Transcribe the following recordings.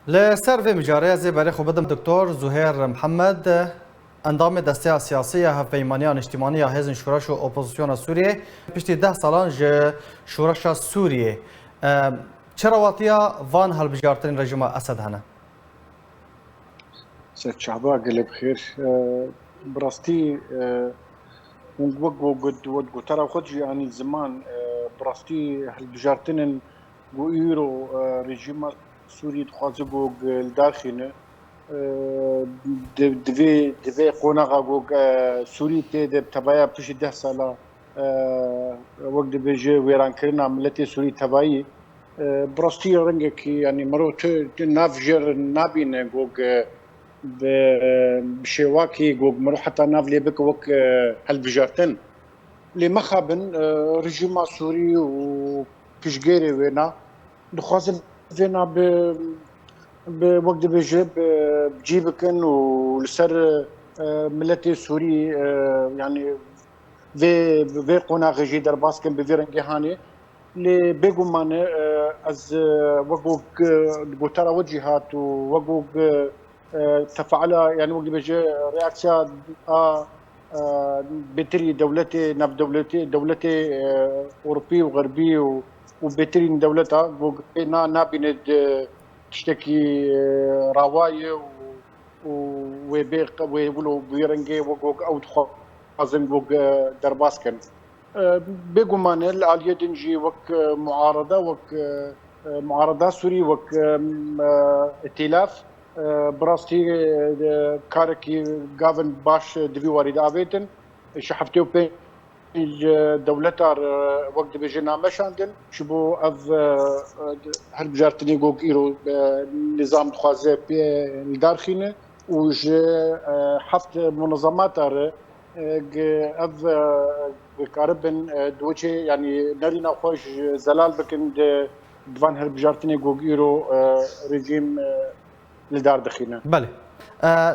لسر في مجارية زي بريخ وبدم دكتور زهير محمد اندام دسته سیاسی هفپیمانیان اجتماعی هزن شورش و اپوزیسیون سوریه پشتی 10 سالان ج شورش سوریه چرا واتیا وان هالبجارترین رژیم اسد هنه سيد شعبا قال بخير براستي وقت ترى خدش يعني زمان براستي هالبجارتين وإيرو رجيم سوري تخازقو الداخل دفي قوناغا سوري تي تبايا بتشي 10 سالا وقت بيجي ويران كرنا ملتي سوري تبايي براستي رنجك يعني مرو نافجر نابين جوج بشواكي جوج مرو حتى نافلي بك وك هالبجارتن اللي مخابن رجيم سوري وبيشجيري وينا دخازن فينا بوقت بيجي بجيبكن ولسر ملتي سوري يعني في قناغ جي درباسكن بفيرنجي هاني اللي بيقومان از وقوق ترى وجهات ووقوق تفعل يعني وقت بيجي رياكسيا بتري دولتي نف دولتي اوروبي وغربي وبتري دولتها نابند تشتكي روايه وبيق ويقولوا بيرنجي وقوق او خازن وق درباسكن بيقومان الاليه دنجي وك معارضه وك معارضه سوري وك ائتلاف براستي كاركي جافن باش دبي وريد افيتن شحفتو بين دولتها وقت بيجينا مشاندن شبو اف هالبجارتني جوك ايرو نظام خوازه بي الدارخينه وج حفت منظمات اف كاربن دوتشي يعني نارينا خوش زلال بكن دفان هالبجارتني جوك ايرو رجيم لدار دخينا بله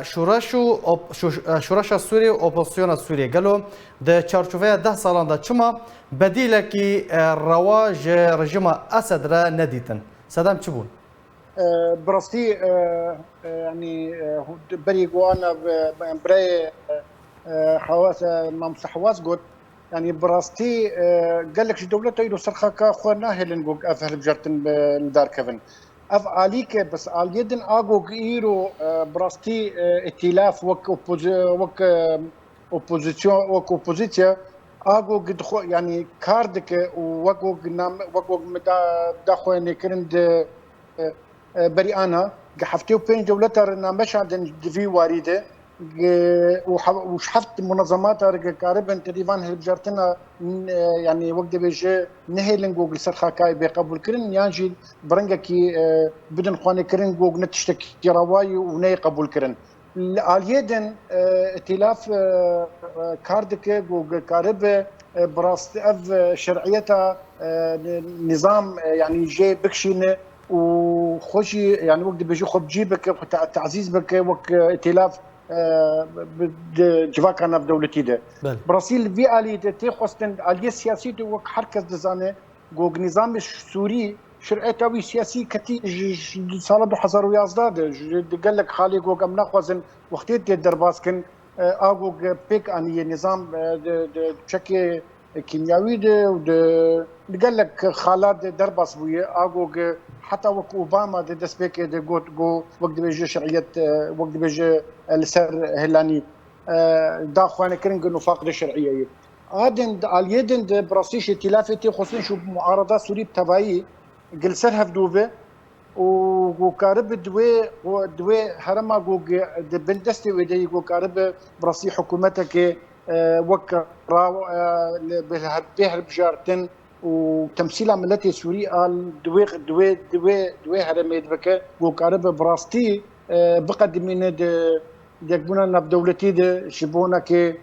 شورش سوریه و اپوزیسیون سوریه گلو ده چارچوبه 10 سالان ده چما بدیله کی رواج رژیم اسد را ندیتن صدام چی بون براستي يعني بريقو انا بري حواس ممسح حواس قلت يعني براستي قال لك دولته يدو سرخاكا خونا هيلنجوك افهل بجرتن الدار كيفن اف عليك بس على يدن اجو ايرو براستي ائتلاف وك اوبوزيسيون اجو قد يعني كاردك وكو نام وكو داخوين كرند بريانا حفتيو بين دولتها نامش عندن في وارده وشحفت منظمات كاربن تقريبا هالبجارتنا يعني وقت بيجي نهيلن جوجل سرخاكاي بقبول كرن يانجي برنجا كي بدن خواني كرن جوج نتشتكي رواي وني قبول كرن اليدن ائتلاف كاردك جوج كارب براست اف شرعيتها نظام يعني جاي بكشين وخشي يعني وقت بيجي خب جيبك تعزيز بك وقت ائتلاف جواكنا في دولتي ده برازيل في آلية تخصن آلية سياسية وك حركة دزانة جوج نظام السوري شرعيتوي سياسي كتير سنة 2011 قال لك خالي جوج أمنا خوازن وقتيت درباسكن أجوج بيك أني نظام بشكل كيميائي ده قال لك خالد درباس ويا أجوج حتى وك اوباما دس بيك جو وقت بيجي شرعيه وقت بيجي السر هلاني دا خواني كرنج انه فاقد الشرعيه عادن اليدن براسيش ائتلافاتي خصوصا شو معارضه سوري بتبعي قل سرها في دوبه وكارب دوي هرما جو بندستي ودي جو كارب براسي حكومتك وك راو بهر بجارتن وتمثيل عملتي سوري قال دوي هرمي دبكه وكارب براستي بقد من دقبونا بدولتي د شبونا كي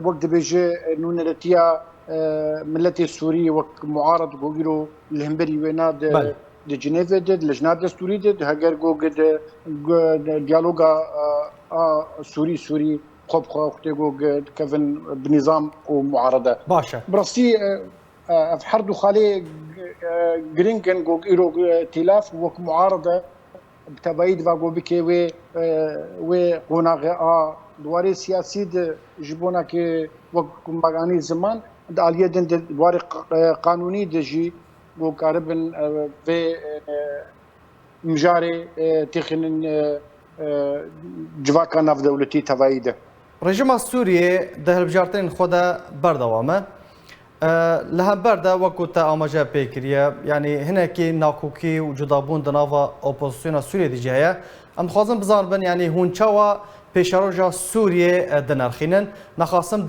وقت بيجي نونرتيا ملتي سوري وك معارض جوجلو الهمبري وينا د جنيف د لجنه دستوري د هاجر جوج ديالوغا سوري خب خوختي جوج كيفن بنظام ومعارضه باشا براستي في حردو خالي جرينكن جوج إيرو ائتلاف وك معارضة بتبعيد واقو بكي و قناغ دواري سياسي د جبونا كي وقت مغاني زمان داليه دن دواري قانوني دجي وقاربن في مجاري تخن جواكا ناف دولتي تبعيده رژیم سوریه ده هلبجارتن خدا بردوامه لهم برده وقت تا آماجه پیکریه یعنی هنه کی ناکوکی و جدابون دناوا اپوزیسیون سوریه دیجه ام خوازم بزار بن یعنی هونچاوا پیشاروجا سوریه دنرخینن نخواستم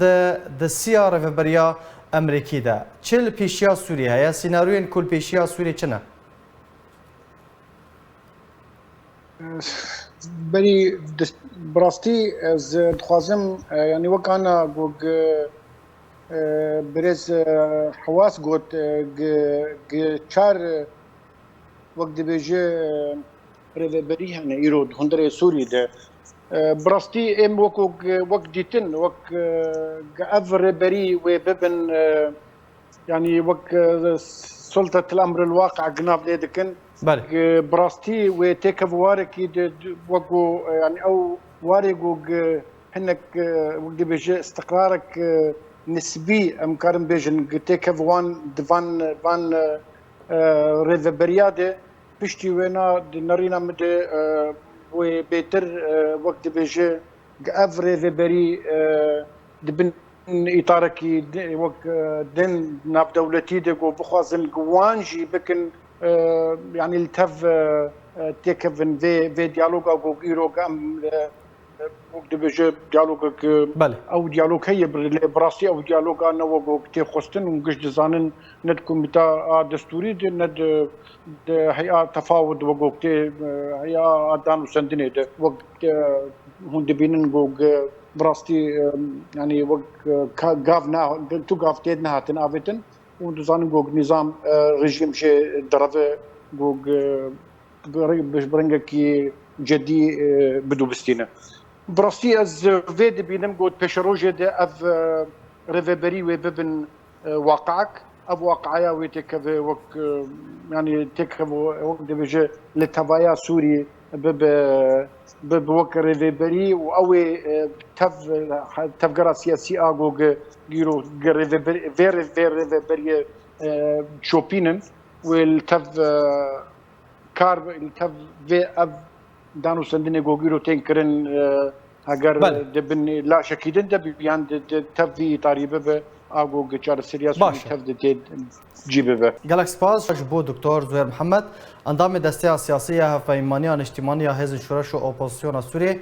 ده سیاره و بریا امریکی ده چل پیشیا سوریه یا سیناروین کل پیشیا سوریه چنه؟ بري براستي از دخوازم يعني وكانا جوج بريز حواس جوت چار وقت بيجي ريفبري هنا يرود هندري سوري ده براستي ام وقت ديتن وقت افر بري وببن يعني وقت سلطة الامر الواقع جناب ليدكن براستي وتيكف وارك وقو يعني او وارقو هنك وقت بيجي استقرارك نسبي امكارن بيجن تيكف وان دفان فان ريفبرياده بشتي وينا نارينا مد وبيتر وقت بيجي اف ريفبري دبن اطارك وقت دين ناب دولتي دغو بخوازن قوانجي بكن يعني التف تكفن في ديالوج او ايرو ام وقت بيجي ديالوج او ديالوج هي براسي او ديالوج انا وقت خستن ونقش دزانن ندكم بتاع دستوري ند هيئه تفاوض وقت هيئه دانو سندني وقت هون دبينن وقت براستي يعني وقت غافنا تو غافتنا هاتن افيتن ودزانن جوج نظام رجيم شي درافه جوج باش برنجكي جدي بدو بستينا براستي از فيد بينم جود بشروجه ده اف ريفبري وببن واقعك اب واقعيا ويتك وك يعني تك وقت بيجي لتبايا سوري بوك ريفبري وقوي تفقرا سياسي اغوغ جيرو ريفبري ريفبري شوبينن والتف كارب التف في اف دانو سندني جوجيرو تنكرن اگر دبن لا شكيدن دب يعني تفي طريبه اغو جار سيرياس تف جيبه جالكس باز جبو دكتور زهير محمد انضم دسته سياسيه في ايمانيه اجتماعيه حزب شورش و اپوزيسيون سوريا